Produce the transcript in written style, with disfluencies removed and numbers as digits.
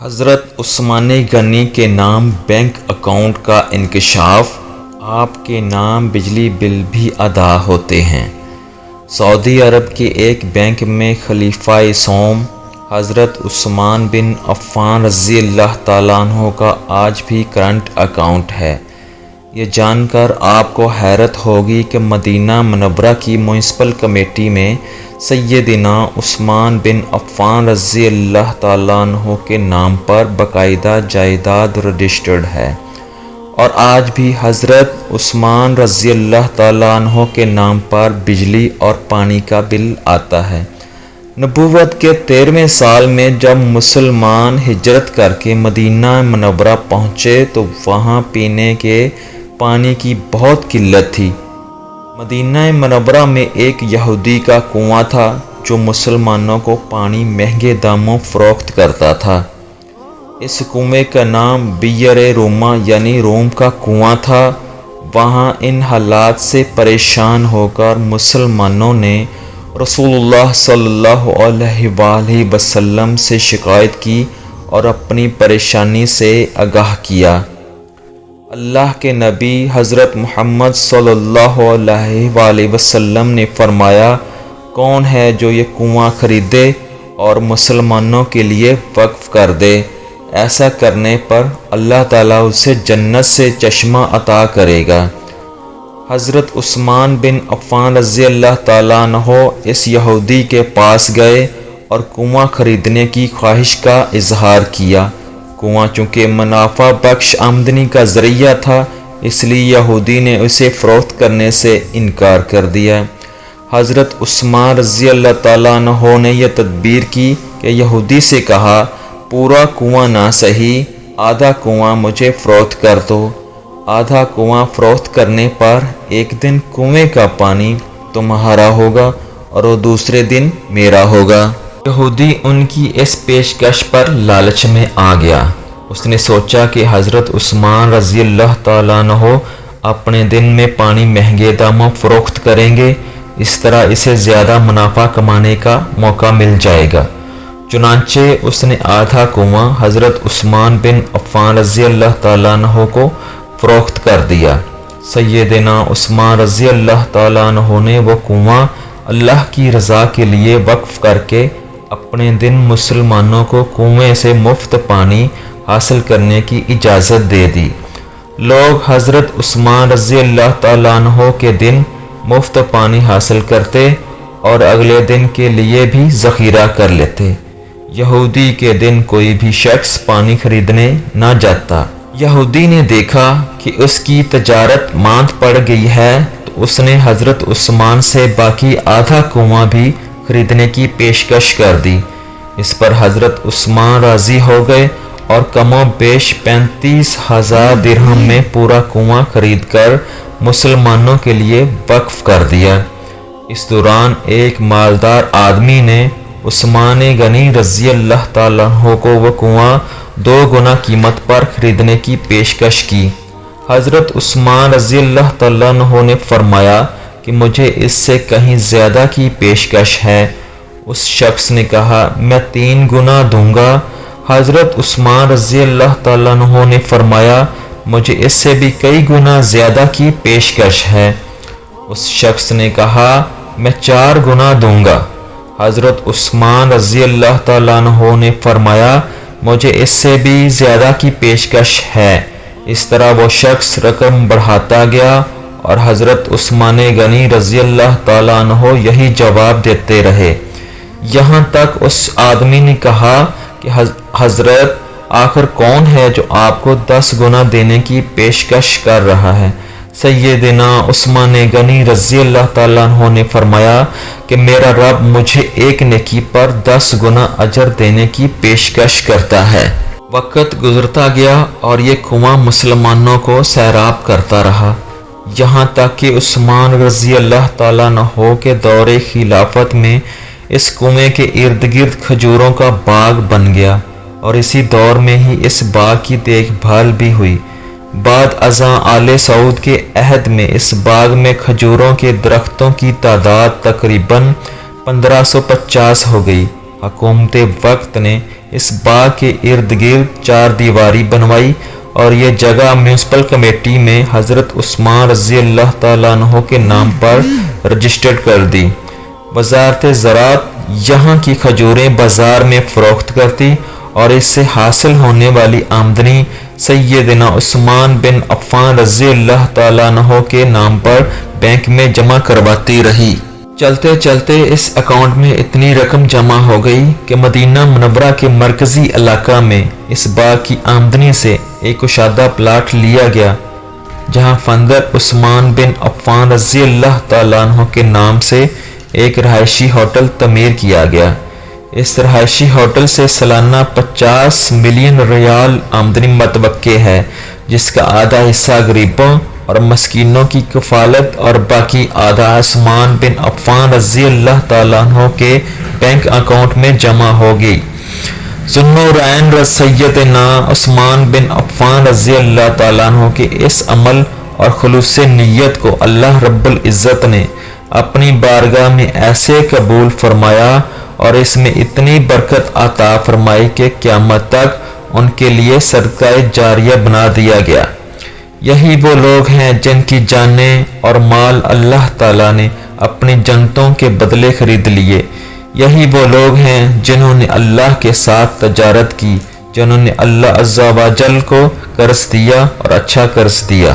حضرت عثمان غنی کے نام بینک اکاؤنٹ کا انکشاف، آپ کے نام بجلی بل بھی ادا ہوتے ہیں۔ سعودی عرب کے ایک بینک میں خلیفہ سوم حضرت عثمان بن عفان رضی اللہ تعالیٰ عنہ کا آج بھی کرنٹ اکاؤنٹ ہے۔ یہ جان کر آپ کو حیرت ہوگی کہ مدینہ منورہ کی میونسپل کمیٹی میں سیدنا عثمان بن عفان رضی اللہ تعالیٰ عنہ کے نام پر باقاعدہ جائیداد رجسٹرڈ ہے، اور آج بھی حضرت عثمان رضی اللہ تعالیٰ عنہ کے نام پر بجلی اور پانی کا بل آتا ہے۔ نبوت کے 13ویں سال میں جب مسلمان ہجرت کر کے مدینہ منورہ پہنچے تو وہاں پینے کے پانی کی بہت قلت تھی۔ مدینہ منورہ میں ایک یہودی کا کنواں تھا جو مسلمانوں کو پانی مہنگے داموں فروخت کرتا تھا۔ اس کنویں کا نام بئر روما یعنی روم کا کنواں تھا۔ وہاں ان حالات سے پریشان ہو کر مسلمانوں نے رسول اللہ صلی اللہ علیہ وآلہ وسلم سے شکایت کی اور اپنی پریشانی سے آگاہ کیا۔ اللہ کے نبی حضرت محمد صلی اللہ علیہ وآلہ وسلم نے فرمایا، کون ہے جو یہ کنواں خریدے اور مسلمانوں کے لیے وقف کر دے؟ ایسا کرنے پر اللہ تعالیٰ اسے جنت سے چشمہ عطا کرے گا۔ حضرت عثمان بن عفان رضی اللہ تعالیٰ عنہ اس یہودی کے پاس گئے اور کنواں خریدنے کی خواہش کا اظہار کیا۔ کنواں چونکہ منافع بخش آمدنی کا ذریعہ تھا، اس لیے یہودی نے اسے فروخت کرنے سے انکار کر دیا۔ حضرت عثمان رضی اللہ تعالیٰ عنہ نے یہ تدبیر کی کہ یہودی سے کہا، پورا کنواں نہ صحیح، آدھا کنواں مجھے فروخت کر دو۔ آدھا کنواں فروخت کرنے پر ایک دن کنویں کا پانی تمہارا ہوگا اور وہ دوسرے دن میرا ہوگا۔ یہودی ان کی اس پیشکش پر لالچ میں آ گیا۔ اس نے سوچا کہ حضرت عثمان رضی اللہ تعالیٰ عنہ اپنے دن میں پانی مہنگے داموں فروخت کریں گے، اس طرح اسے زیادہ منافع کمانے کا موقع مل جائے گا۔ چنانچہ اس نے آدھا کنواں حضرت عثمان بن عفان رضی اللہ تعالیٰ عنہ کو فروخت کر دیا۔ سیدنا عثمان رضی اللہ تعالیٰ عنہ نے وہ کنواں اللہ کی رضا کے لیے وقف کر کے اپنے دن مسلمانوں کو کنویں سے مفت پانی حاصل کرنے کی اجازت دے دی۔ لوگ حضرت عثمان رضی اللہ تعالیٰ عنہ کے دن مفت پانی حاصل کرتے اور اگلے دن کے لیے بھی ذخیرہ کر لیتے۔ یہودی کے دن کوئی بھی شخص پانی خریدنے نہ جاتا۔ یہودی نے دیکھا کہ اس کی تجارت ماند پڑ گئی ہے تو اس نے حضرت عثمان سے باقی آدھا کنواں بھی خریدنے کی پیشکش کر دی۔ اس پر حضرت عثمان راضی ہو گئے اور کم و بیش 35,000 درہم میں پورا کنواں خرید کر مسلمانوں کے لیے وقف کر دیا۔ اس دوران ایک مالدار آدمی نے عثمان غنی رضی اللہ تعالیٰ عنہ کو وہ کنواں 2 گنا قیمت پر خریدنے کی پیشکش کی۔ حضرت عثمان رضی اللہ تعالیٰ عنہ نے فرمایا کہ مجھے اس سے کہیں زیادہ کی پیشکش ہے۔ اس شخص نے کہا، میں 3 گنا دوں گا۔ حضرت عثمان رضی اللہ تعالیٰ عنہ نے فرمایا، مجھے اس سے بھی کئی گنا زیادہ کی پیشکش ہے۔ اس شخص نے کہا، میں 4 گنا دوں گا۔ حضرت عثمان رضی اللہ تعالیٰ عنہ نے فرمایا، مجھے اس سے بھی زیادہ کی پیشکش ہے۔ اس طرح وہ شخص رقم بڑھاتا گیا اور حضرت عثمان غنی رضی اللہ تعالیٰ عنہ یہی جواب دیتے رہے، یہاں تک اس آدمی نے کہا کہ حضرت آخر کون ہے جو آپ کو 10 گنا دینے کی پیشکش کر رہا ہے؟ سیدنا عثمان غنی رضی اللہ تعالیٰ عنہ نے فرمایا کہ میرا رب مجھے ایک نیکی پر 10 گنا اجر دینے کی پیشکش کرتا ہے۔ وقت گزرتا گیا اور یہ کنواں مسلمانوں کو سیراب کرتا رہا، یہاں تک کہ عثمان رضی اللہ تعالیٰ عنہ کے دور خلافت میں اس کنویں کے ارد گرد کھجوروں کا باغ بن گیا، اور اسی دور میں ہی اس باغ کی دیکھ بھال بھی ہوئی۔ بعد ازاں آل سعود کے عہد میں اس باغ میں کھجوروں کے درختوں کی تعداد تقریباً 1550 ہو گئی۔ حکومت وقت نے اس باغ کے ارد گرد 4 دیواری بنوائی اور یہ جگہ میونسپل کمیٹی میں حضرت عثمان رضی اللہ تعالیٰ عنہ کے نام پر رجسٹرڈ کر دی۔ وزارت زراعت یہاں کی کھجوریں بازار میں فروخت کرتی اور اس سے حاصل ہونے والی آمدنی سیدنا عثمان بن عفان رضی اللہ تعالیٰ عنہ کے نام پر بینک میں جمع کرواتی رہی۔ چلتے چلتے اس اکاؤنٹ میں اتنی رقم جمع ہو گئی کہ مدینہ منورہ کے مرکزی علاقہ میں اس باغ کی آمدنی سے ایک کشادہ پلاٹ لیا گیا، جہاں فندر عثمان بن عفان رضی اللہ تعالیٰ عنہ کے نام سے ایک رہائشی ہوٹل تعمیر کیا گیا۔ اس رہائشی ہوٹل سے سالانہ 50 ملین ریال آمدنی متوقع ہے، جس کا آدھا حصہ غریبوں اور مسکینوں کی کفالت اور باقی آدھا عثمان بن عفان رضی اللہ تعالیٰ عنہ کے بینک اکاؤنٹ میں جمع ہوگی۔ ذوالنورین سیدنا عثمان بن عفان رضی اللہ تعالیٰ عنہ کے اس عمل اور خلوص نیت کو اللہ رب العزت نے اپنی بارگاہ میں ایسے قبول فرمایا اور اس میں اتنی برکت عطا فرمائی کہ قیامت تک ان کے لیے صدقہ جاریہ بنا دیا گیا۔ یہی وہ لوگ ہیں جن کی جانیں اور مال اللہ تعالیٰ نے اپنی جنتوں کے بدلے خرید لیے۔ یہی وہ لوگ ہیں جنہوں نے اللہ کے ساتھ تجارت کی، جنہوں نے اللہ عز و جل کو قرض دیا اور اچھا قرض دیا۔